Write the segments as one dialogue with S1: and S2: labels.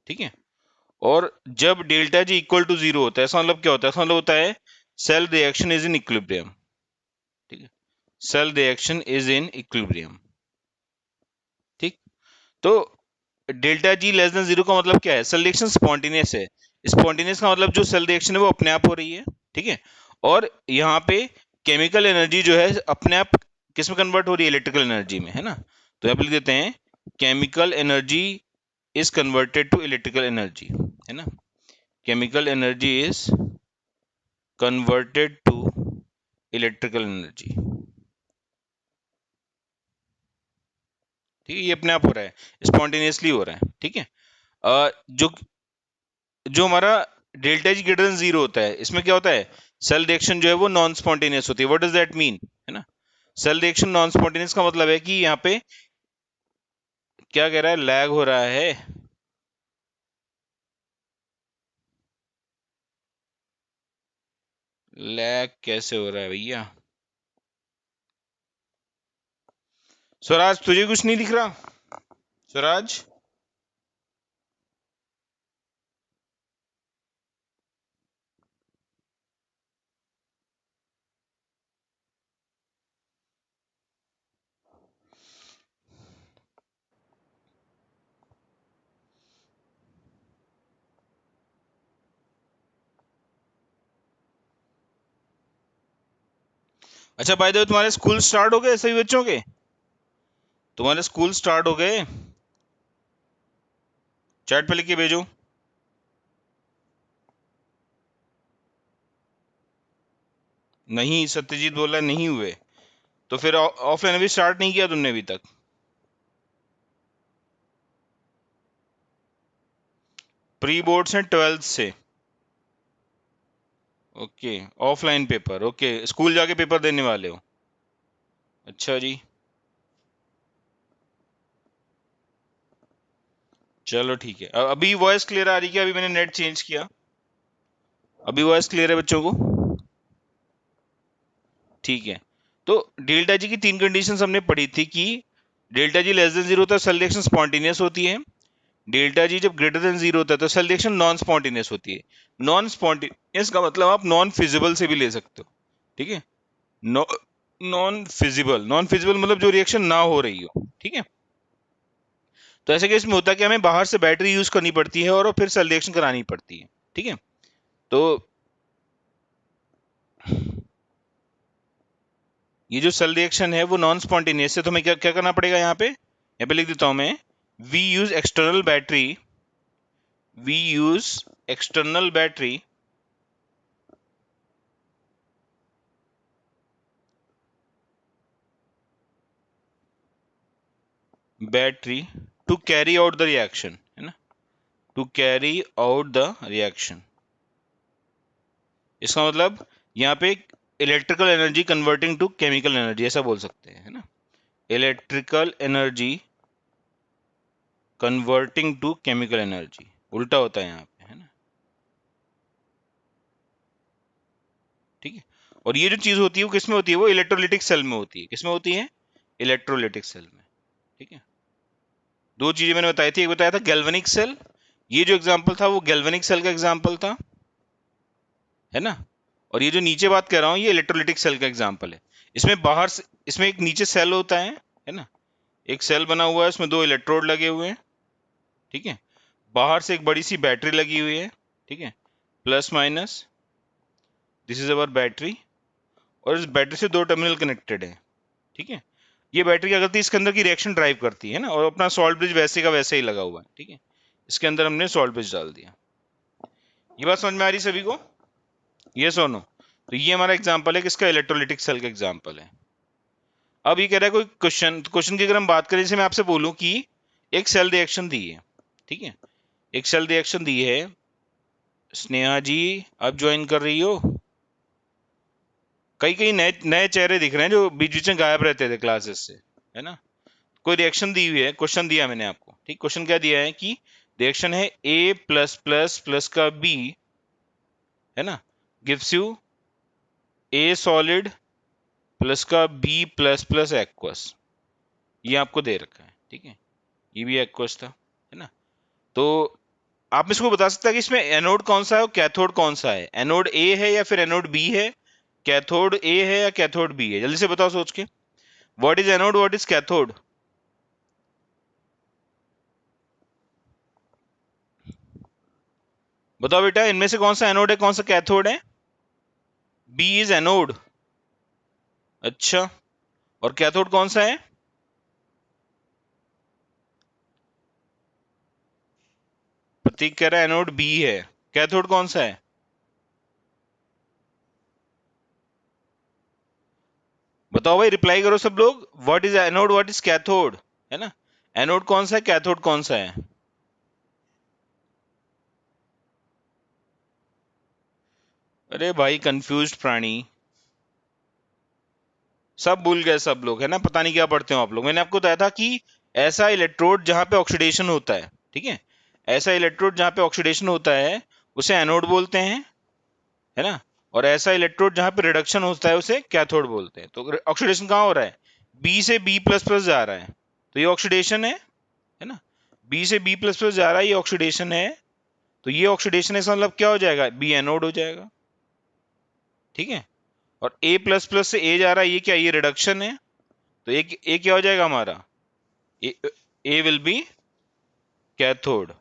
S1: ठीक है। और जब delta G equal to zero होता है, ऐसा मतलब क्या होता है? ऐसा मतलब होता है cell reaction is in equilibrium. ठीक है, cell reaction is in equilibrium. ठीक। तो delta G less than zero का मतलब क्या है? सेल रिएक्शन स्पॉन्टेनियस है। स्पॉन्टेनियस का मतलब जो सेल रिएक्शन है वो अपने आप हो रही है। ठीक है। और यहाँ पे केमिकल एनर्जी जो है अपने आप किस में कन्वर्ट हो रही है? इलेक्ट्रिकल एनर्जी में, है ना। तो यहाँ पे लिख देते हैं chemical energy is converted to electrical energy, है ना। Chemical energy is converted to electrical energy. ठीक है, ये अपने आप हो रहा है, स्पॉन्टेनियसली हो रहा है। ठीक है। जो जो हमारा delta G greater than zero होता है, इसमें क्या होता है? सेल रिएक्शन जो है वो नॉन स्पॉन्टेनियस होती है। व्हाट डज दैट मीन, है ना। सेल रिएक्शन नॉन स्पॉन्टेनियस का मतलब है कि यहाँ पे क्या कह रहा है? लैग हो रहा है। लैग कैसे हो रहा है भैया? स्वराज तुझे कुछ नहीं दिख रहा? स्वराज, अच्छा भाई, दो तुम्हारे स्कूल स्टार्ट हो गए सभी बच्चों के? तुम्हारे स्कूल स्टार्ट हो गए? चैट पे लिख के भेजो। नहीं, सत्यजीत बोला नहीं हुए। तो फिर ऑफलाइन अभी स्टार्ट नहीं किया तुमने अभी तक? प्री बोर्ड्स हैं 12th से। Okay, offline paper, okay, school जाके पेपर देने वाले हो? अच्छा जी, चलो ठीक है। अभी वॉइस क्लियर आ रही है क्या? अभी मैंने नेट चेंज किया, अभी वॉइस क्लियर है बच्चों को? ठीक है। तो डेल्टा जी की तीन कंडीशंस हमने पढ़ी थी कि delta G less than zero होता है, सेल रिएक्शन स्पॉन्टेनियस होती है। डेल्टा जी जब ग्रेटर देन जीरो होता है तो सेल रिएक्शन नॉन स्पॉन्टेनियस होती है। नॉन स्पॉन्टेनियस का मतलब आप नॉन फिजिबल से भी ले सकते हो। ठीक है। नॉन फिजिबल, नॉन फिजिबल मतलब जो रिएक्शन ना हो रही हो। ठीक है। तो ऐसे केस में होता है कि हमें बाहर से बैटरी यूज करनी पड़ती है और फिर सेल रिएक्शन करानी पड़ती है। ठीक है। तो ये जो सेल रिएक्शन है वो नॉन स्पॉन्टेनियस है, तो हमें क्या क्या करना पड़ेगा? यहाँ पे लिख देता हूं मैं, we use external battery, we use external battery battery to carry out the reaction, है ना, to carry out the reaction. इसका मतलब यहाँ पे electrical energy converting to chemical energy, ऐसा बोल सकते हैं, है ना। Electrical energy converting to chemical energy, उल्टा होता है यहाँ पे, है ना। ठीक है। और ये जो चीज होती है वो किस में होती है? वो इलेक्ट्रोलिटिक सेल में होती है। किस में होती है? इलेक्ट्रोलिटिक सेल में। ठीक है। दो चीजें मैंने बताई थी, एक बताया था गैल्वेनिक सेल, ये जो एग्जांपल था वो गैल्वेनिक सेल का एग्जांपल था, है ना। और ये जो नीचे बात कर रहा हूँ ये इलेक्ट्रोलिटिक सेल का एग्जांपल है। इसमें बाहर से, इसमें एक नीचे सेल होता है ना, एक सेल बना हुआ है, उसमें दो इलेक्ट्रोड लगे हुए हैं। ठीक है। बाहर से एक बड़ी सी बैटरी लगी हुई है। ठीक है, plus minus, this is our battery. और इस बैटरी से दो टर्मिनल कनेक्टेड है। ठीक है। ये बैटरी क्या करती है? इसके अंदर की रिएक्शन ड्राइव करती है ना, और अपना सॉल्ट ब्रिज वैसे का वैसे ही लगा हुआ है। ठीक है। इसके अंदर हमने सॉल्ट ब्रिज डाल दिया। ये बात समझ में आ रही सभी को? ये सोनो, तो ये हमारा एग्जांपल है किसका? इलेक्ट्रोलिटिक सेल का एग्जांपल है। अब ये कह रहा है कोई क्वेश्चन, क्वेश्चन की अगर हम बात करें, जैसे मैं आपसे बोलूं कि एक सेल रिएक्शन दी है। ठीक है, एक सेल रिएक्शन दी है। स्नेहा जी अब ज्वाइन कर रही हो? कई कई नए नए चेहरे दिख रहे हैं जो बीच बीच में गायब रहते थे क्लासेस से, है ना। कोई रिएक्शन दी हुई है, क्वेश्चन दिया मैंने आपको। ठीक, क्वेश्चन क्या दिया है कि रिएक्शन है ए प्लस प्लस प्लस का बी, है ना, gives U A solid plus का बी प्लस प्लस एक्वस। ये आपको दे रखा है। ठीक है, ये भी एक्वस था, है ना। तो आप इसको बता सकते हैं कि इसमें एनोड कौन सा है और कैथोड कौन सा है? एनोड ए है या फिर एनोड बी है? कैथोड ए है या कैथोड बी है? जल्दी से बताओ सोच के। What is anode, what is cathode? बताओ बेटा, इनमें से कौन सा एनोड है, कौन सा कैथोड है? B is anode. अच्छा, और कैथोड कौन सा है? प्रतीक कह रहा है एनोड बी है। कैथोड कौन सा है? बताओ भाई, रिप्लाई करो सब लोग। What is anode, what is cathode? है ना? एनोड कौन सा है, कैथोड कौन सा है? अरे भाई कंफ्यूज्ड प्राणी, सब भूल गए सब लोग, है ना? पता नहीं क्या पढ़ते हो आप लोग। मैंने आपको बताया था कि ऐसा इलेक्ट्रोड जहां पे ऑक्सीडेशन होता है, ठीक है, ऐसा इलेक्ट्रोड जहां पे ऑक्सीडेशन होता है उसे एनोड बोलते हैं, है ना? और ऐसा इलेक्ट्रोड जहां पे रिडक्शन होता है उसे कैथोड बोलते हैं। तो ऑक्सीडेशन कहाँ हो रहा है? बी से बी प्लस प्लस जा रहा है, तो ये ऑक्सीडेशन है ना? बी से बी प्लस प्लस जा रहा है, ये ऑक्सीडेशन है। तो ये ऑक्सीडेशन है, इसका मतलब क्या हो जाएगा? बी एनोड हो जाएगा, ठीक है। और ए प्लस प्लस से ए जा रहा है, ये क्या, ये रिडक्शन है। तो ए क्या हो जाएगा हमारा? ए विल बी कैथोड,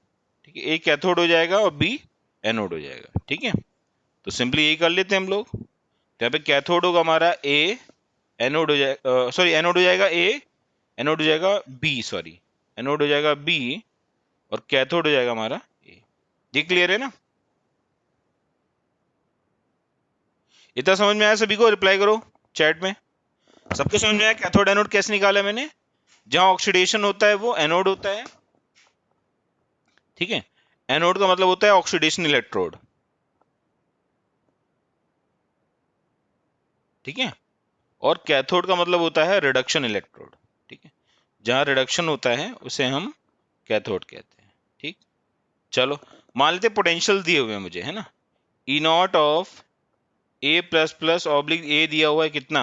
S1: ठीक है। ए कैथोड हो जाएगा और बी एनोड हो जाएगा, ठीक है। तो सिंपली यही कर लेते हैं हम लोग। तो यहाँ पे कैथोड होगा हमारा ए, एनोड हो जाएगा, सॉरी एनोड हो जाएगा ए, एनोड हो जाएगा बी, सॉरी एनोड हो जाएगा बी, और कैथोड हो जाएगा हमारा ए। ये क्लियर है ना? इतना समझ में आया सभी को? रिप्लाई करो चैट में। सबके समझ में आया कैथोड एनोड कैसे निकाला मैंने? जहां ऑक्सीडेशन होता है वो एनोड होता है, ठीक है। एनोड का मतलब होता है ऑक्सीडेशन इलेक्ट्रोड, ठीक है। और कैथोड का मतलब होता है रिडक्शन इलेक्ट्रोड, ठीक है। जहां रिडक्शन होता है उसे हम कैथोड कहते हैं, ठीक। चलो, मान लेते पोटेंशियल दिए हुए हैं मुझे, है ना? E naught of A plus plus oblique A दिया हुआ है कितना?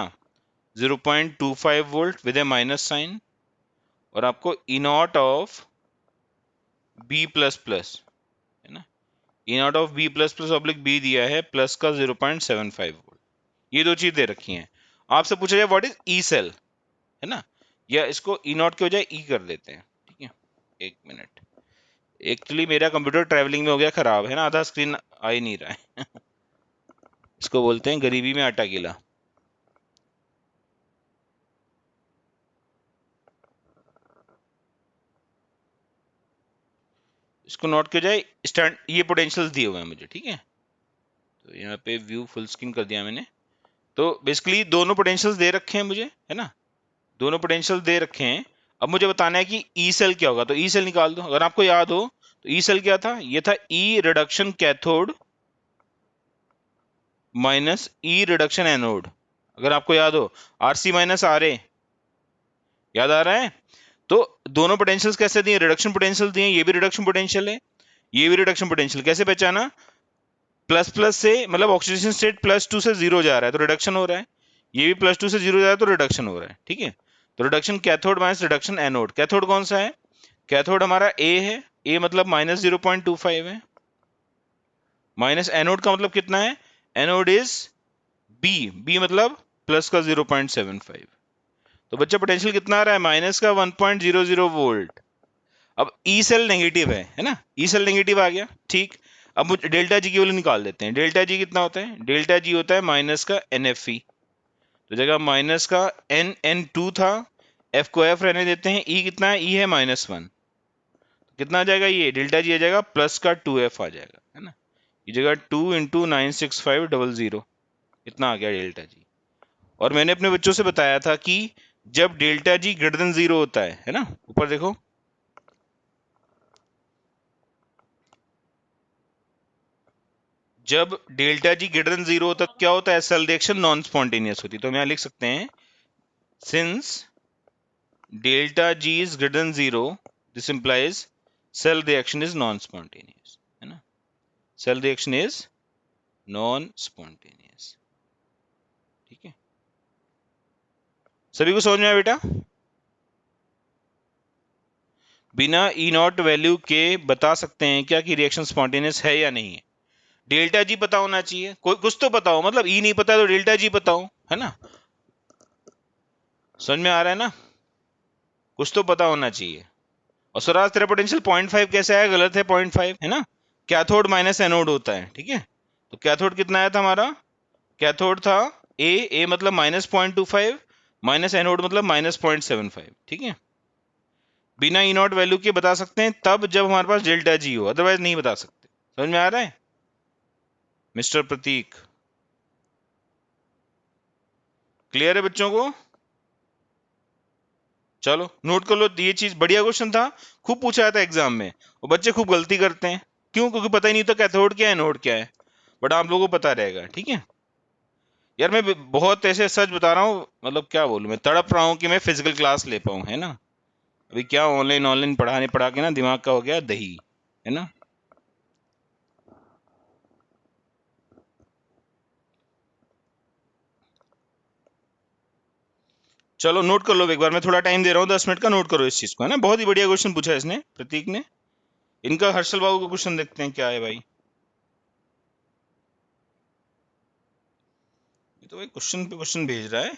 S1: 0.25 volt with a minus sign. और आपको E naught of B plus plus, है ना, E naught of B plus plus oblique B दिया है प्लस का 0.75 वोल्ट। ये दो चीज दे रखी हैं। आपसे पूछा जाए व्हाट इज ई सेल, है ना, या इसको ई नॉट के बजाय ई कर देते हैं, ठीक है। एक मिनट, एक्चुअली मेरा कंप्यूटर ट्रैवलिंग में हो गया खराब, है ना, आधा स्क्रीन आ ही नहीं रहा है। इसको बोलते हैं गरीबी में आटा गीला। इसको नोट किया जाए, स्टैंड ये पोटेंशियल दिए हुए हैं मुझे, ठीक है। तो यहाँ पे व्यू फुल स्क्रीन कर दिया मैंने। तो बेसिकली दोनों पोटेंशियल्स दे रखे हैं मुझे, है ना, दोनों पोटेंशियल दे रखे हैं। अब मुझे बताना है कि ई सेल क्या होगा, तो ई सेल निकाल दो। अगर आपको याद हो तो ई सेल क्या था? ये था ई रिडक्शन कैथोड माइनस ई रिडक्शन एनोड। अगर आपको याद हो, R C minus R A, याद आ रहा है? तो दोनों पोटेंशियल्स कैसे दिए? रिडक्शन पोटेंशियल दिए। ये भी रिडक्शन पोटेंशियल है, ये भी रिडक्शन पोटेंशियल। कैसे पहचाना? प्लस प्लस से मतलब ऑक्सीडेशन स्टेट +2 से 0 जा रहा है तो रिडक्शन हो रहा है, ये भी +2 से 0 जा रहा है तो रिडक्शन हो रहा है, ठीक है। तो reduction cathode minus reduction anode. Cathode कौन सा है? कैथोड हमारा ए है, ए मतलब -0.25 है, माइनस एनोड का मतलब कितना है? एनोड इज बी, बी मतलब प्लस का 0.75। तो बच्चा पोटेंशियल कितना आ रहा है? माइनस का 1.00 वोल्ट। अब ई सेल नेगेटिव है ना, ई सेल नेगेटिव आ गया, ठीक। अब मुझे डेल्टा जी की वैल्यू निकाल देते हैं। डेल्टा जी कितना होता है? डेल्टा जी होता है माइनस का एन एफ ई, तो जगह माइनस का N2 था, एफ को एफ रहने देते हैं। ई कितना है? ई है -1, कितना आ जाएगा? ये डेल्टा जी आ जाएगा प्लस का 2F आ जाएगा, है ना। ये जगह 2 × 96500, इतना आ गया डेल्टा जी। और मैंने अपने बच्चों से बताया था कि जब डेल्टा जी ग्रेटर देन 0 होता है ना, ऊपर देखो, जब डेल्टा जी ग्रेटर देन 0 होता है क्या होता है? सेल रिएक्शन नॉन स्पॉन्टेनियस होती है। तो हम यहाँ लिख सकते हैं, since delta G is greater than 0, this implies cell reaction is non spontaneous, है ना, cell reaction is non spontaneous, ठीक है। सभी को समझ में आया बेटा? बिना ई नॉट वैल्यू के बता सकते हैं क्या कि रिएक्शन स्पॉन्टेनियस है या नहीं है? डेल्टा जी पता होना चाहिए, कोई कुछ तो पता हो, मतलब ई नहीं पता है तो डेल्टा जी पता हो, है ना? समझ में आ रहा है ना? कुछ तो पता होना चाहिए। और स्वराज तेरा पोटेंशियल 0.5 कैसे आया? गलत है, 0.5 है ना? कैथोड माइनस एनोड होता है, ठीक है? तो कैथोड कितना आया था हमारा? कैथोड था ए मतलब -0.25, माइनस एनोड मतलब -0.75, ठीक है? बिना ई नॉट वैल्यू के बता सकते हैं तब जब हमारे पास डेल्टा जी हो, अदरवाइज नहीं बता सकते। समझ में आ रहा है मिस्टर प्रतीक? क्लियर है बच्चों को? चलो नोट कर लो, ये चीज बढ़िया क्वेश्चन था, खूब पूछा था एग्जाम में, और बच्चे खूब गलती करते हैं। क्यों? क्योंकि पता ही नहीं तो कैथोड क्या है, एनोड क्या है। बट आप लोगों को पता रहेगा, ठीक है? यार मैं बहुत ऐसे सच बता रहा हूँ, मतलब क्या बोलूं, मैं तड़प रहा हूँ कि मैं फिजिकल क्लास ले पाऊँ, है ना? अभी क्या ऑनलाइन ऑनलाइन पढ़ाने पढ़ा के ना दिमाग का हो गया दही, है ना? चलो नोट कर लो एक बार, मैं थोड़ा टाइम दे रहा हूँ, 10 मिनट का, नोट करो इस चीज को, है ना? बहुत ही बढ़िया क्वेश्चन पूछा है इसने, प्रतीक ने। इनका हर्षल बाबू का क्वेश्चन देखते हैं क्या है भाई। ये तो भाई क्वेश्चन पे क्वेश्चन भेज रहा है।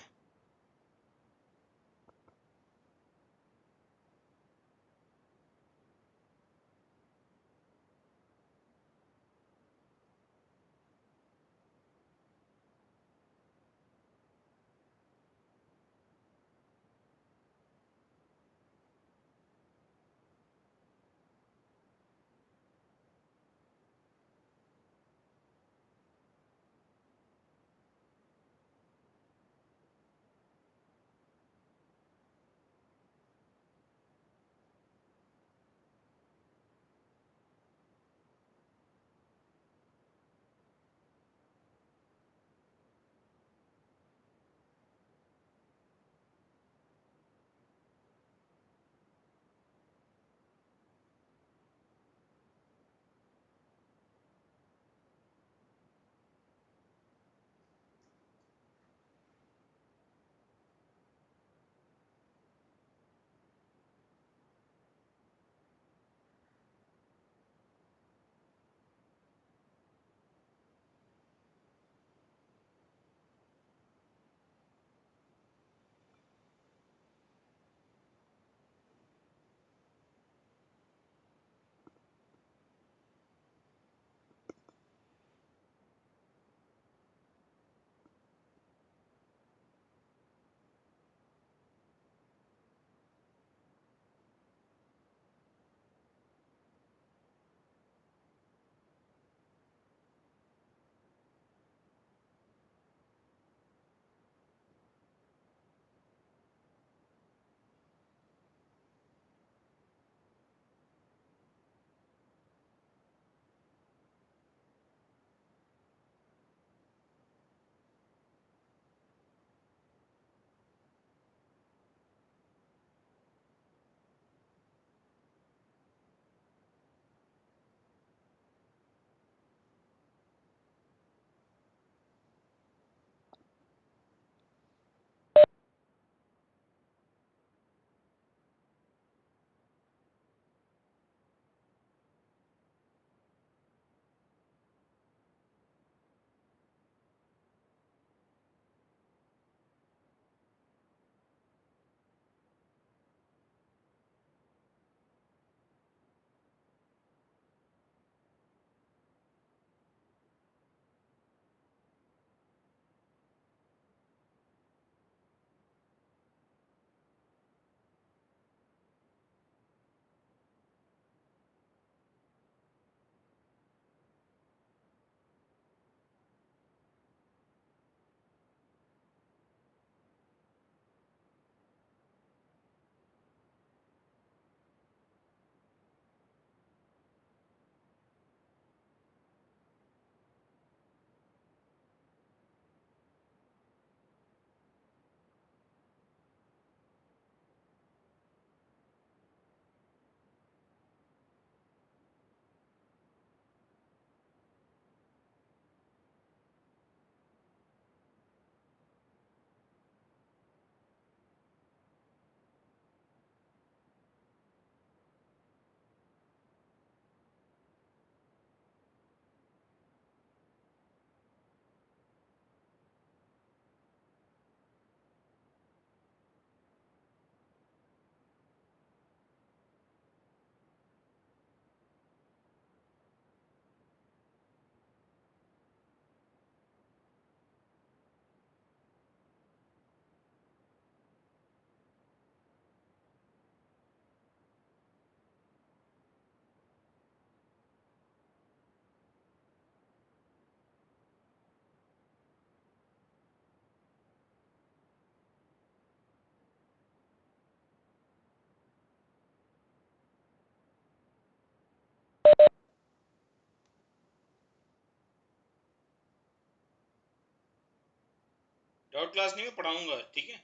S1: डाउट क्लास नहीं, मैं पढ़ाऊंगा, ठीक है,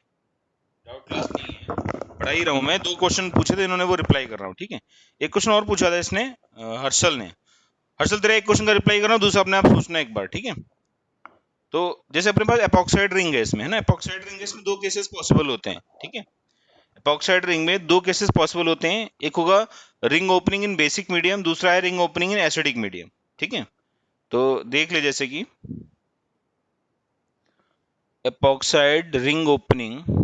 S1: डाउट क्लास नहीं है, पढ़ा ही रहा हूँ मैं। 2 क्वेश्चन पूछे थे इन्होंने, वो रिप्लाई कर रहा हूँ, ठीक है। एक क्वेश्चन और पूछा था इसने, हर्षल ने। हर्षल तेरा एक क्वेश्चन का रिप्लाई कर रहा हूँ, दूसरा अपने आप सोचना एक बार, ठीक है। तो जैसे अपने पास एपॉक्साइड रिंग है इसमें, है ना, एपॉक्साइड रिंग है इसमें 2 केसेस पॉसिबल होते हैं, ठीक है। एपॉक्साइड रिंग में 2 केसेस पॉसिबल होते हैं, एक होगा ring opening in basic medium, दूसरा है ring opening in acidic medium, ठीक है। तो देख ले, जैसे कि एपॉक्साइड रिंग ओपनिंग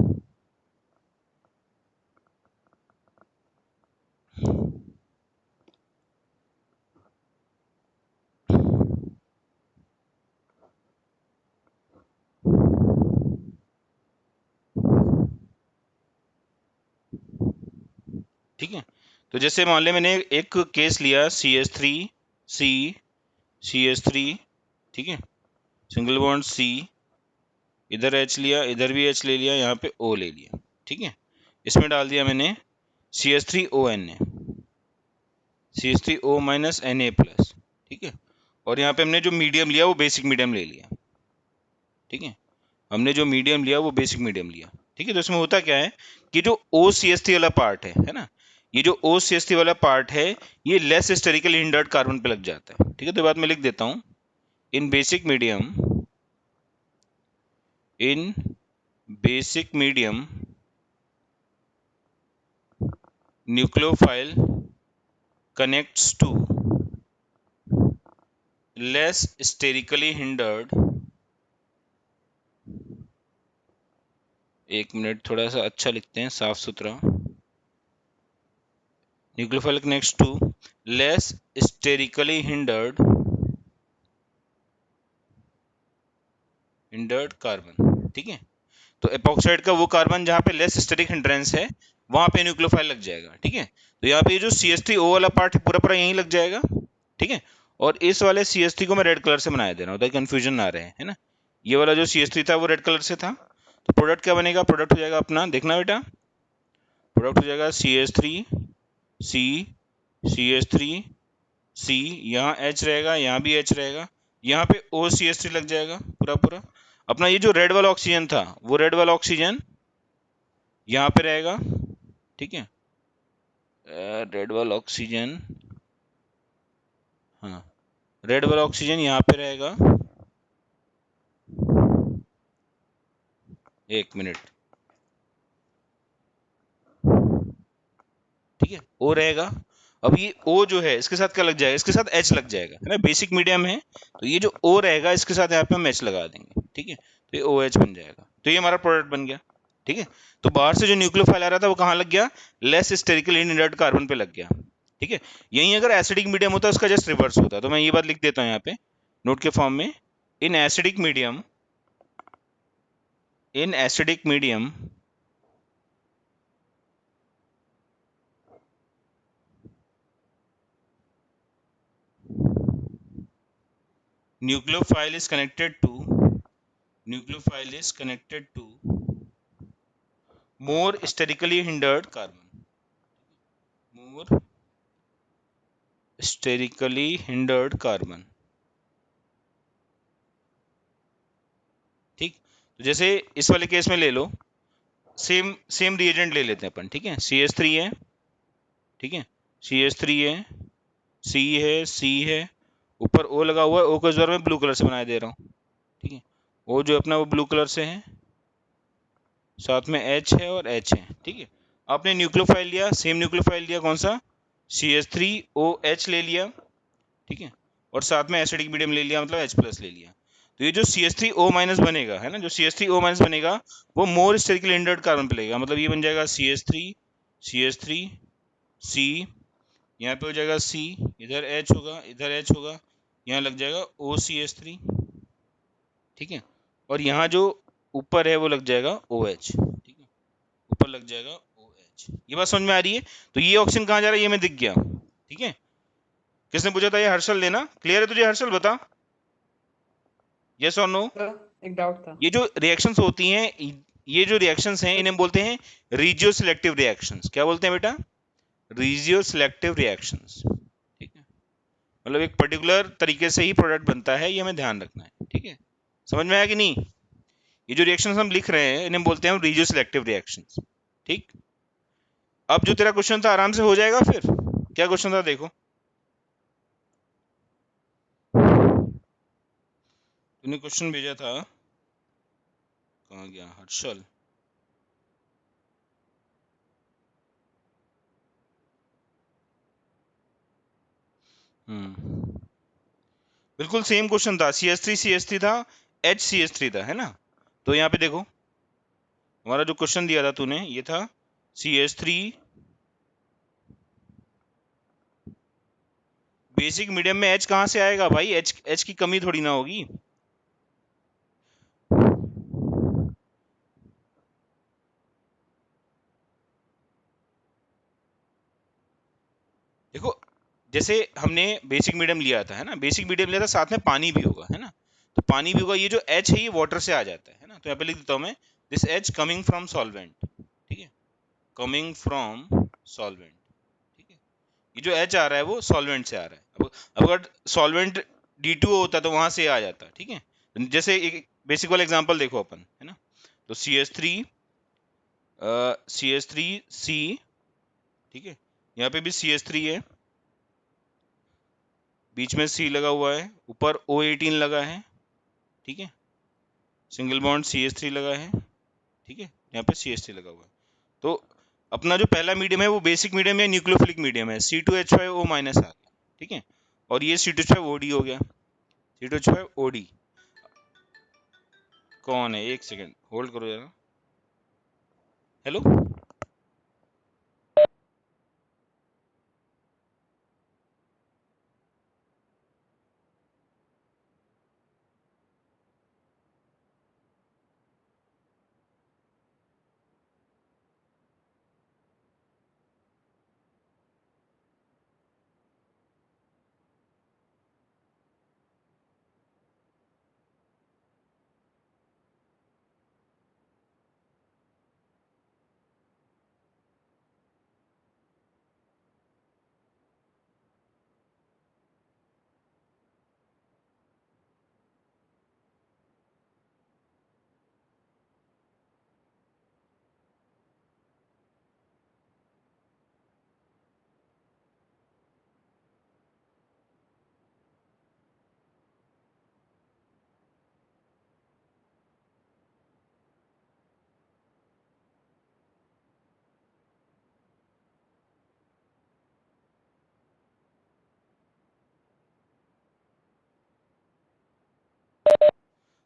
S1: ठीक है। तो जैसे मान ले मैंने एक केस लिया CH3 C CH3, ठीक है, सिंगल बॉन्ड C, इधर H लिया, इधर भी H ले लिया, यहाँ पे O ले लिया, ठीक है। इसमें डाल दिया मैंने CH3ONA, CH3O minus Na plus, ठीक है। और यहाँ पे हमने जो मीडियम लिया वो बेसिक मीडियम ले लिया, ठीक है। हमने जो मीडियम लिया वो बेसिक मीडियम लिया, ठीक है। तो इसमें होता क्या है कि जो OCH3 वाला पार्ट है ना, ये जो OCH3 वाला पार्ट है, ये लेस स्टेरिकली हिंडर्ड कार्बन पे लग जाता है, ठीक है। तो बात मैं लिख देता हूं, in basic medium, in basic medium nucleophile connects to less sterically hindered, एक मिनट, थोड़ा सा अच्छा लिखते हैं, साफ सुथरा, nucleophile connects to less sterically hindered carbon, ठीक है। तो एपॉक्साइड का वो कार्बन जहां पे लेस स्टेरिक हिंड्रेंस है, वहां पे न्यूक्लियोफाइल लग जाएगा, ठीक है। तो यहाँ पे ये जो CH3O वाला पार्ट है पूरा पूरा यहीं लग जाएगा, ठीक है। और इस वाले CH3 को मैं रेड कलर से बना दे रहा हूँ ताकि कंफ्यूजन ना रहे, है ना। ये वाला जो CH3 था वो रेड कलर से था, तो प्रोडक्ट क्या बनेगा, प्रोडक्ट हो जाएगा अपना, देखना बेटा, प्रोडक्ट हो जाएगा CH3 C CH3 C, यहाँ H रहेगा, यहाँ भी H रहेगा, यहाँ पे OCH3 लग जाएगा पूरा पूरा। अपना ये जो रेड वाला ऑक्सीजन था, वो रेड वाला ऑक्सीजन यहाँ पे रहेगा, ठीक है, रेड वाला ऑक्सीजन, हाँ, रेड वाला ऑक्सीजन यहाँ पे रहेगा, एक मिनट, ठीक है, O रहेगा। अब ये O जो है इसके साथ क्या लग जाएगा, इसके साथ H लग जाएगा, है ना, बेसिक मीडियम है, तो ये जो O रहेगा इसके साथ यहाँ पे हम H लगा देंगे, ठीक है। तो ये OH बन जाएगा, तो ये हमारा प्रोडक्ट बन गया, ठीक है। तो बाहर से जो न्यूक्लियोफाइल आ रहा था वो कहाँ लग गया, लेस स्टेरिकली इनर्ट कार्बन पे लग गया, ठीक है। यहीं अगर एसिडिक मीडियम होता उसका जस्ट रिवर्स होता, तो मैं ये बात लिख देता हूँ यहाँ पे नोट के फॉर्म में, in acidic medium, in acidic medium nucleophile is connected to more sterically hindered carbon, more sterically hindered carbon, ठीक। तो जैसे इस वाले केस में ले लो, सेम सेम रिएजेंट ले लेते हैं अपन, ठीक है। CH3 है, ठीक है, CH3 है, C है, C है, ऊपर O लगा हुआ है, O को इस बार मैं ब्लू कलर से बना दे रहा हूँ, ठीक है। O जो अपना वो ब्लू कलर से है, साथ में H है और H है, ठीक है। आपने न्यूक्लियोफाइल लिया, सेम न्यूक्लियोफाइल लिया, कौन सा, CH3OH ले लिया, ठीक है, और साथ में एसिडिक मीडियम ले लिया, मतलब H प्लस ले लिया। तो ये जो CH3O माइनस बनेगा, है ना, जो CH3O माइनस बनेगा वो मोर स्टेरिकली हिंडर्ड कार्बन पे लगेगा, मतलब ये बन जाएगा CH3 C, यहाँ पे हो जाएगा C, इधर H होगा, इधर H होगा, यहाँ लग जाएगा OCH3, ठीक है। और यहाँ जो ऊपर है वो लग जाएगा OH, ठीक है, ऊपर लग जाएगा OH। ये बात समझ में आ रही है। तो ये ऑक्सीजन कहाँ जा रहा है, ये मैं दिख गया, ठीक है। किसने पूछा था, ये हर्षल लेना, क्लियर है तुझे हर्षल, बता यस और नो।
S2: एक डाउट था।
S1: ये जो रिएक्शंस होती हैं, ये जो रिएक्शंस हैं इन्हें बोलते हैं रीजियो सिलेक्टिव रिएक्शंस। क्या बोलते हैं बेटा, रीजियो सिलेक्टिव रिएक्शंस, ठीक है। मतलब एक पर्टिकुलर तरीके से ही प्रोडक्ट बनता है, ये हमें ध्यान रखना है, ठीक है। समझ में आया कि नहीं। ये जो रिएक्शंस हम लिख रहे हैं इन्हें बोलते हैं हम रीजियो सिलेक्टिव रिएक्शंस। ठीक, अब जो तेरा क्वेश्चन था आराम से हो जाएगा। फिर क्या क्वेश्चन था देखो, तूने क्वेश्चन भेजा था, कहाँ गया हर्षल? बिल्कुल सेम क्वेश्चन था, CH3 था, HCH3 था, है ना। तो यहाँ पे देखो हमारा जो क्वेश्चन दिया था तूने, ये था CH3 बेसिक मीडियम में H कहाँ से आएगा भाई? H की कमी थोड़ी ना होगी। देखो जैसे हमने बेसिक मीडियम लिया था, है ना, बेसिक मीडियम लिया था, साथ में पानी भी होगा, है ना। तो पानी भी होगा, ये जो H है ये वाटर से आ जाता है ना। तो यहाँ पे लिख देता हूं मैं, this H coming from solvent, ठीक है, कमिंग फ्रॉम सॉल्वेंट, ठीक है। ये जो H आ रहा है वो सॉल्वेंट से आ रहा है। अब अगर सॉल्वेंट D2 होता तो वहां से आ जाता, ठीक है। जैसे एक बेसिक वाला एग्जांपल देखो अपन, है ना। तो CH3 ठीक है, यहाँ पे भी CH3 है, बीच में C लगा हुआ है, ऊपर O18 लगा है, ठीक है, सिंगल बॉन्ड CH3 लगा है, ठीक है, यहाँ पे CH3 लगा हुआ है। तो अपना जो पहला मीडियम है वो बेसिक मीडियम या न्यूक्लियोफिलिक मीडियम है, C2H5O- आ गया, ठीक है। और ये C2H5OD हो गया, C2H5OD। कौन है? एक सेकेंड होल्ड करो जरा। हेलो,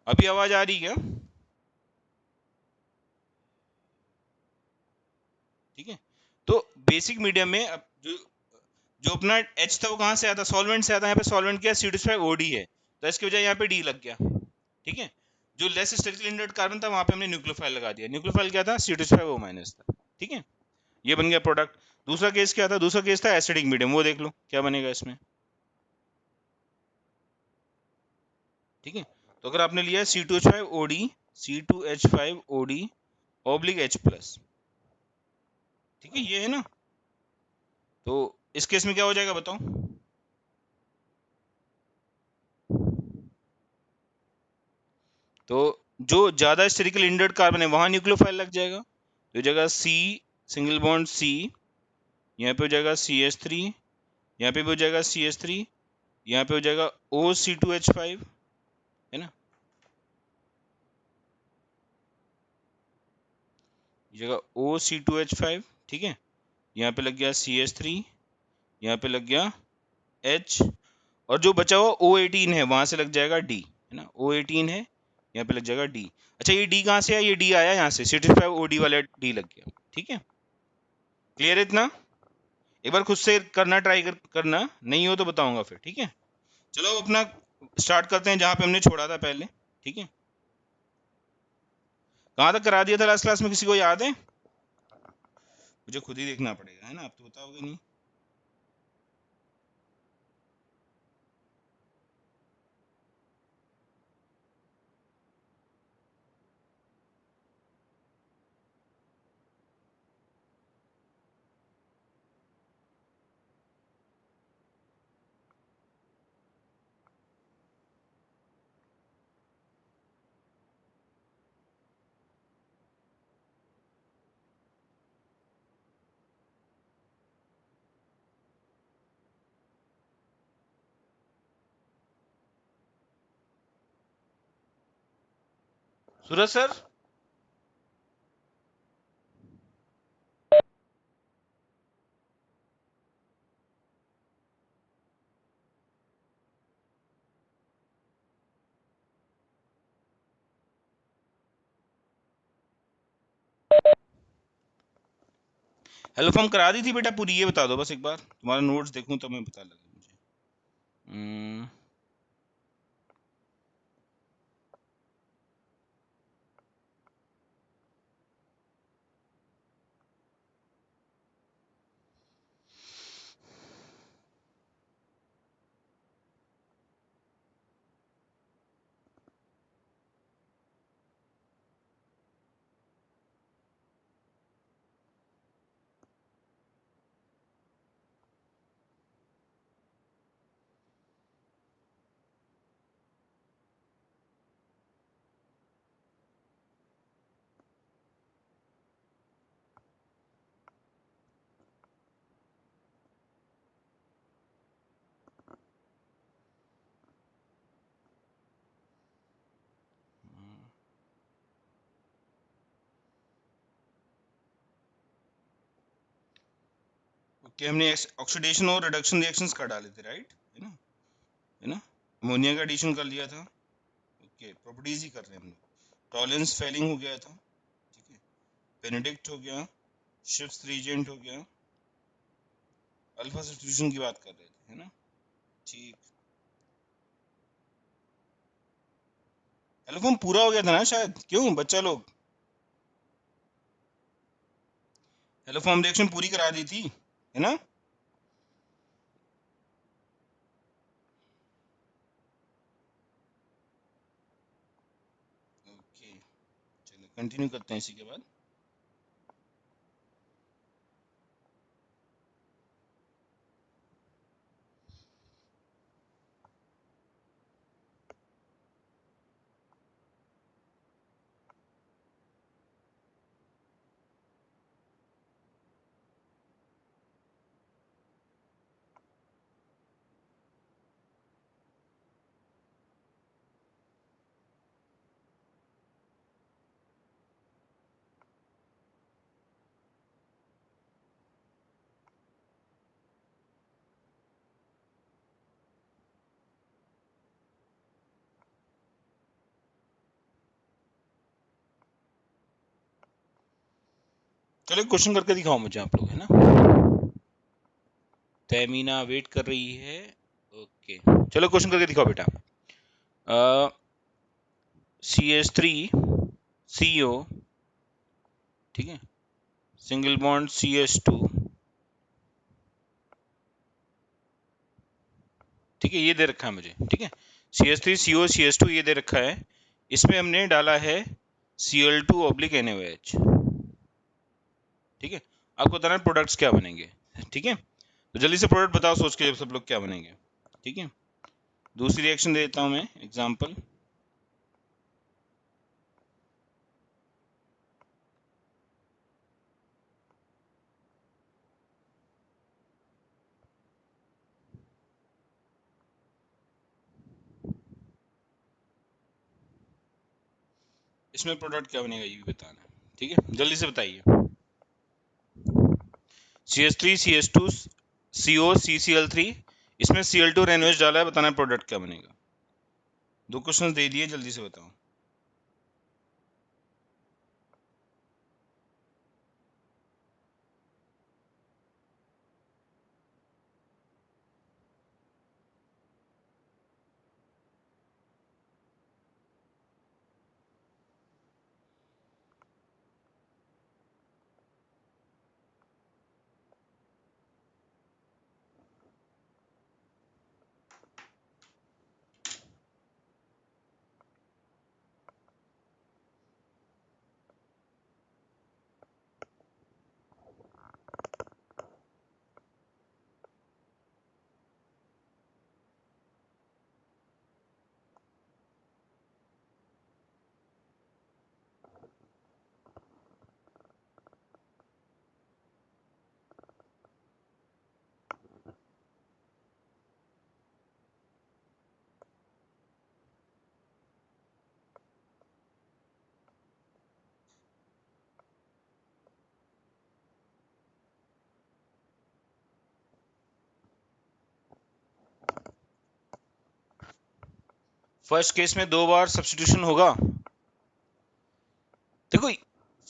S1: अभी आवाज आ रही क्या? ठीक है, तो बेसिक मीडियम में अब जो जो अपना H था वो कहाँ से आता? सॉल्वेंट से आता है। यहाँ पे सॉल्वेंट क्या है? C2H5OD है, तो इसकी वजह यहाँ पे D लग गया, ठीक है। जो लेस स्टेरिकली इंटेग्रेटेड कार्बन था वहां पे हमने न्यूक्लियोफाइल लगा दिया। न्यूक्लियोफाइल क्या था? C2H5O- था, ठीक है। ये बन गया प्रोडक्ट। दूसरा केस क्या था? दूसरा केस था एसिडिक मीडियम, वो देख लो क्या बनेगा इसमें, ठीक है। तो अगर आपने लिया C2H5OD, C2H5OD/H+, ठीक है, ये है ना। तो इस केस में क्या हो जाएगा बताओ? तो जो ज्यादा स्टेरिकल इंटेग्रेटेड कार्बन है वहां न्यूक्लियोफाइल लग जाएगा, तो जगह C, सिंगल बॉन्ड C, यहाँ पे हो जाएगा CH3, यहाँ पे भी हो जाएगा CH3, यहाँ पे हो जाएगा OC2H5, है ना, जगह OC2H5, ठीक है। यहाँ पे लग गया CH3, यहाँ पे लग गया H, और जो बचा हुआ O18 है वहां से लग जाएगा D, है ना, O18 है, यहाँ पे लग जाएगा D। अच्छा ये D कहाँ से आया? ये D आया यहाँ से, C2H5OD वाला D लग गया, ठीक है। क्लियर है इतना? एक बार खुद से करना ट्राई करना, नहीं हो तो बताऊंगा फिर, ठीक है। चलो अब अपना स्टार्ट करते हैं जहां पे हमने छोड़ा था पहले, ठीक है। कहाँ तक करा दिया था लास्ट क्लास में, किसी को याद है? मुझे खुद ही देखना पड़ेगा, है ना, आप तो बताओगे नहीं। सूरज सर, हेलो फॉर्म करा दी थी बेटा पूरी, ये बता दो बस एक बार, तुम्हारा नोट्स देखूं तो मैं पता लगे मुझे। ओके, हमने ऑक्सीडेशन और रिडक्शन रिएक्शंस कर डाले थे, राइट, है ना, अमोनिया का एडिशन कर लिया था। ओके, प्रॉपर्टीज ही कर रहे हैं हम लोग। टॉलेंस फेलिंग हो गया था, ठीक है, बेनेडिक्ट हो गया, शिफ्स रीजेंट हो गया, अल्फा सब्स्टिट्यूशन की बात कर रहे थे, है ना, ठीक। हेलो फॉर्म पूरा हो गया था ना शायद, क्यों बच्चा लोग, हेलो फॉर्म रिएक्शन पूरी करा दी थी, है ना। ओके, चलो कंटिन्यू करते हैं इसी के बाद। चलो क्वेश्चन करके दिखाओ मुझे आप लोग, है ना। तैमीना वेट कर रही है। ओके, चलो क्वेश्चन करके दिखाओ बेटा। CH3CO, ठीक है, सिंगल बॉन्ड CH2, ठीक है, ये दे रखा है मुझे, ठीक है, CH3CO CH2 ये दे रखा है, इसमें हमने डाला है Cl2/NaOH, ठीक है। आपको बताना है प्रोडक्ट्स क्या बनेंगे, ठीक है, तो जल्दी से प्रोडक्ट बताओ सोच के सब लोग क्या बनेंगे, ठीक है। दूसरी रिएक्शन दे देता हूं मैं एग्जांपल। इसमें प्रोडक्ट क्या बनेगा ये भी बताना है, ठीक है, जल्दी से बताइए। CH3 CH2 CO CCl3, इसमें Cl2 और NaOH डाला है, बताना है प्रोडक्ट क्या बनेगा। दो क्वेश्चन दे दिए, जल्दी से बताओ। फर्स्ट केस में 2 बार सब्स्टिट्यूशन होगा। देखो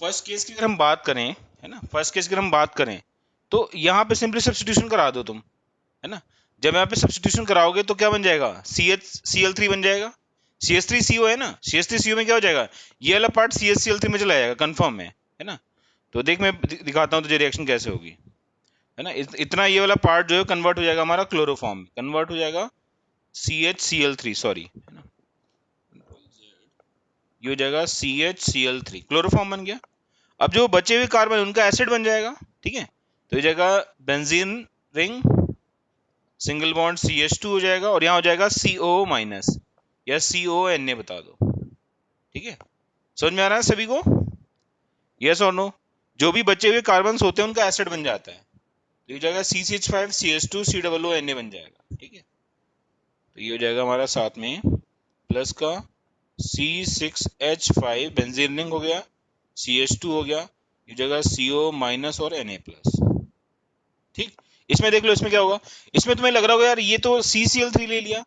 S1: फर्स्ट केस की अगर हम बात करें, है ना, फर्स्ट केस की अगर हम बात करें तो यहाँ पे सिंपली सब्स्टिट्यूशन करा दो तुम, है ना। जब यहाँ पे सब्स्टिट्यूशन कराओगे तो क्या बन जाएगा, CH Cl3 बन जाएगा। CH3CO है ना, CH3CO में क्या हो जाएगा, ये वाला पार्ट CH Cl3 में चला जाएगा कंफर्म है ना। तो देख मैं दिखाता हूँ तुझे रिएक्शन कैसे होगी, है ना। इतना ये वाला पार्ट जो है कन्वर्ट हो जाएगा हमारा क्लोरोफॉर्म, कन्वर्ट हो जाएगा CH Cl3, सॉरी, है ना, ये हो जाएगा CH Cl3, क्लोरोफॉर्म बन गया। अब जो बचे हुए कार्बन उनका एसिड बन जाएगा, ठीक है। तो ये जाएगा benzene ring, single bond CH2 हो जाएगा, और यहाँ हो जाएगा CO माइनस या CONA बता दो, ठीक है। समझ में आ रहा है सभी को, यस और नो। जो भी बचे हुए कार्बन होते हैं उनका एसिड बन जाता है, तो ये जाएगा CCH5 CH2 COONA बन जाएगा, ठीक है। तो ये हो जाएगा हमारा साथ में प्लस का C6H5 बेंजीन रिंग हो गया, CH2 हो गया, ये जगह CO माइनस और Na प्लस, ठीक। इसमें देख लो इसमें क्या होगा, इसमें तुम्हें लग रहा होगा यार ये तो CCl3 ले लिया।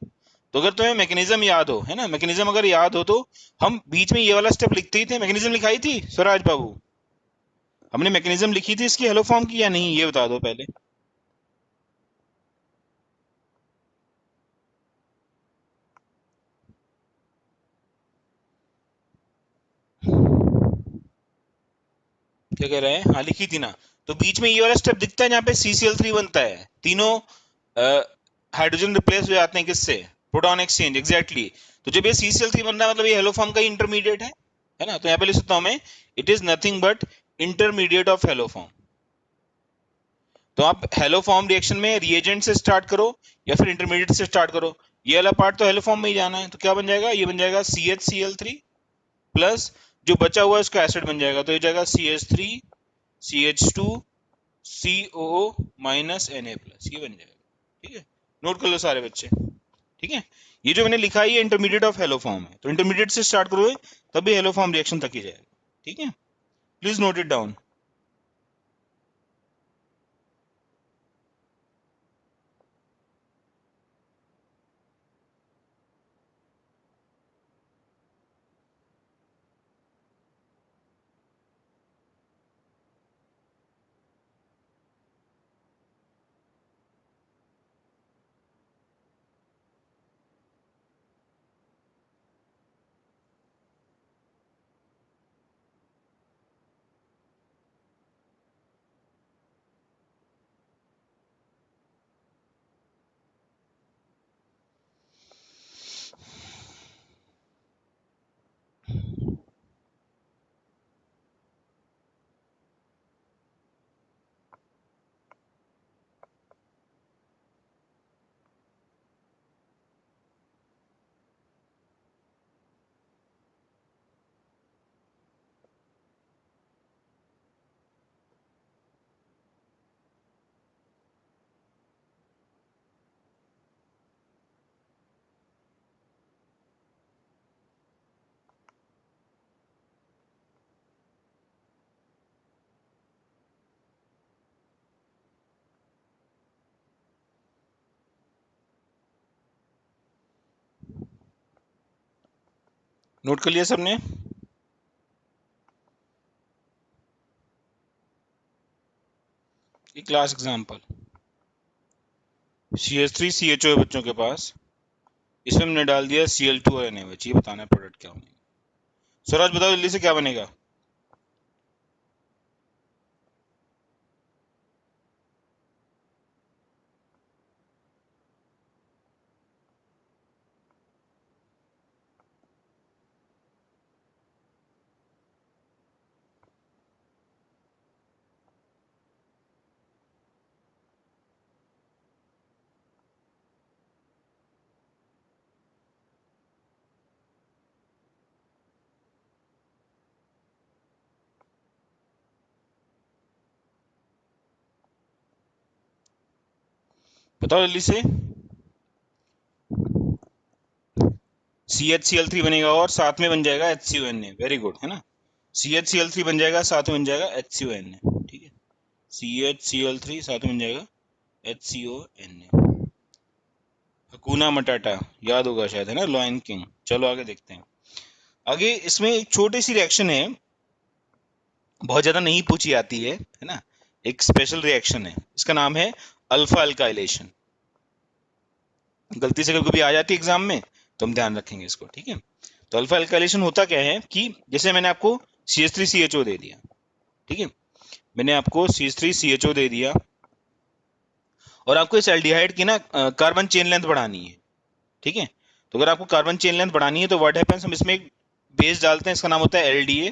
S1: तो अगर तुम्हें मैकेनिज्म याद हो, है ना, मैकेनिज्म अगर याद हो तो हम बीच में ये वाला स्टेप लिखते ही थे। मैकेनिज्म लिखाई थी स्वराज बाबू, हमने मैकेनिज्म लिखी थी इसकी हेलो फॉर्म की या नहीं, ये बता दो पहले। क्या कह रहे हैं, हाँ लिखी थी ना। तो बीच में ये वाला स्टेप दिखता है जहाँ पे CCl3 बनता है, तीनों हाइड्रोजन रिप्लेस हो जाते हैं किससे, प्रोटॉन एक्सचेंज, एग्जैक्टली। तो जब ये CCl3 बन रहा है मतलब ये हेलो फॉर्म का ही इंटरमीडिएट है ना। तो यहाँ पे लिख सकता हूँ मैं, it is nothing but intermediate of hello form. तो आप हेलो फॉर्म रिएक्शन में रिएजेंट से स्टार्ट करो या फिर इंटरमीडिएट से स्टार्ट करो, ये वाला पार्ट तो हेलो फॉर्म में ही जाना है। तो क्या बन जाएगा, ये बन जाएगा CHCl3 प्लस जो बचा हुआ है उसका एसिड बन जाएगा, तो ये जाएगा CH3 CH2 CO minus Na plus, ये बन जाएगा, ठीक है। नोट कर लो सारे बच्चे, ठीक है। ये जो मैंने लिखा है ये इंटरमीडिएट ऑफ हेलो फॉर्म है, तो इंटरमीडिएट से स्टार्ट करोगे तभी हेलो फॉर्म रिएक्शन तक ही जाएगा, ठीक है। Please note it down. Note कर लिया सबने। क्लास एग्जांपल CH3CHO है बच्चों के पास, इसमें हमने डाल दिया Cl2 और NaOH, ये बताना है प्रोडक्ट क्या बनेगा। स्वराज बताओ जल्दी से क्या बनेगा। बताओ जल्दी से। CHCl3 बनेगा और साथ में बन जाएगा HCONA, वेरी गुड, है ना। CHCl3 बन जाएगा, साथ में बन जाएगा HCONA, ठीक है। CHCl3 साथ में बन जाएगा HCONA। कूना मटाटा याद होगा शायद, है ना, लॉयन किंग। चलो आगे देखते हैं। आगे इसमें एक छोटी सी रिएक्शन है, बहुत ज्यादा नहीं पूछी आती है ना, एक स्पेशल रिएक्शन है, इसका नाम है अल्फा अल्काइलेशन। गलती से अगर कभी आ जाती है एग्जाम में तो हम ध्यान रखेंगे इसको, ठीक है। तो अल्फा अल्काइलेशन होता क्या है कि जैसे मैंने आपको CH3CHO दे दिया, ठीक है, मैंने आपको CH3CHO दे दिया और आपको इस एल्डिहाइड की ना कार्बन चेन लेंथ बढ़ानी है, ठीक है। तो अगर आपको कार्बन चेन लेंथ बढ़ानी है तो व्हाट हैपेंस, हम इसमें एक बेस डालते हैं, इसका नाम होता है LDA,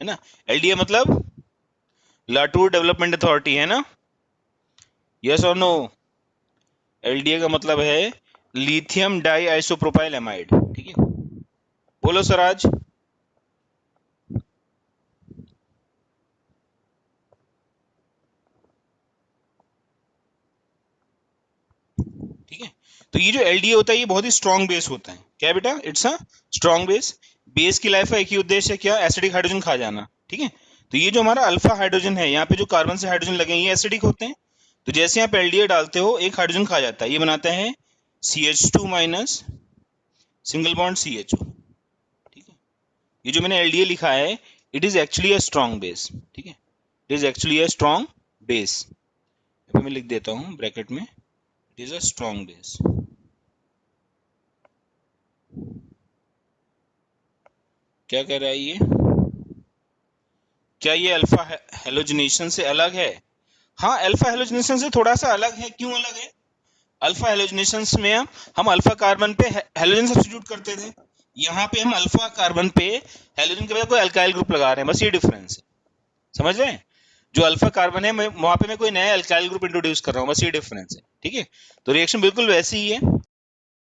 S1: है ना। LDA मतलब लाटूर डेवलपमेंट अथॉरिटी, है ना, यस और नो। LDA का मतलब है लिथियम डाई आइसोप्रोपाइल एमाइड, ठीक है। बोलो स्वराज। ठीक है, तो ये जो LDA होता है ये बहुत ही स्ट्रॉन्ग बेस होता है। क्या है बेटा, it's a strong base. Base की लाइफ का एक ही उद्देश्य है, क्या, एसिडिक हाइड्रोजन खा जाना, ठीक है। तो ये जो हमारा अल्फा हाइड्रोजन है, यहाँ पे जो कार्बन से हाइड्रोजन लगे हैं ये एसिडिक होते हैं, तो जैसे आप LDA डालते हो एक हाइड्रोजन खा जाता है, ये बनाता है CH2 minus single bond CHO, ठीक है। ये जो मैंने LDA लिखा है it is actually a strong base, ठीक है, it is actually a strong base. मैं लिख देता हूँ ब्रैकेट में, it is a strong base. क्या कह रहा है ये, क्या ये अल्फा हेलोजिनेशन से अलग है? हाँ, अल्फा हेलोजिनेशन से थोड़ा सा अलग है। क्यों अलग है? अल्फा हेलोजिनेशन में हम अल्फा कार्बन पे हेलोजन सब्स्टिट्यूट करते थे, यहाँ पे हम अल्फा कार्बन पे हेलोजन के बजाय कोई अल्काइल ग्रुप लगा रहे हैं, बस ये डिफरेंस है। समझ रहे हैं? जो अल्फा कार्बन है वहां पे मैं कोई नया अल्काइल ग्रुप इंट्रोड्यूस कर रहा हूँ, बस ये डिफरेंस है, ठीक है। तो रिएक्शन बिल्कुल वैसी ही है।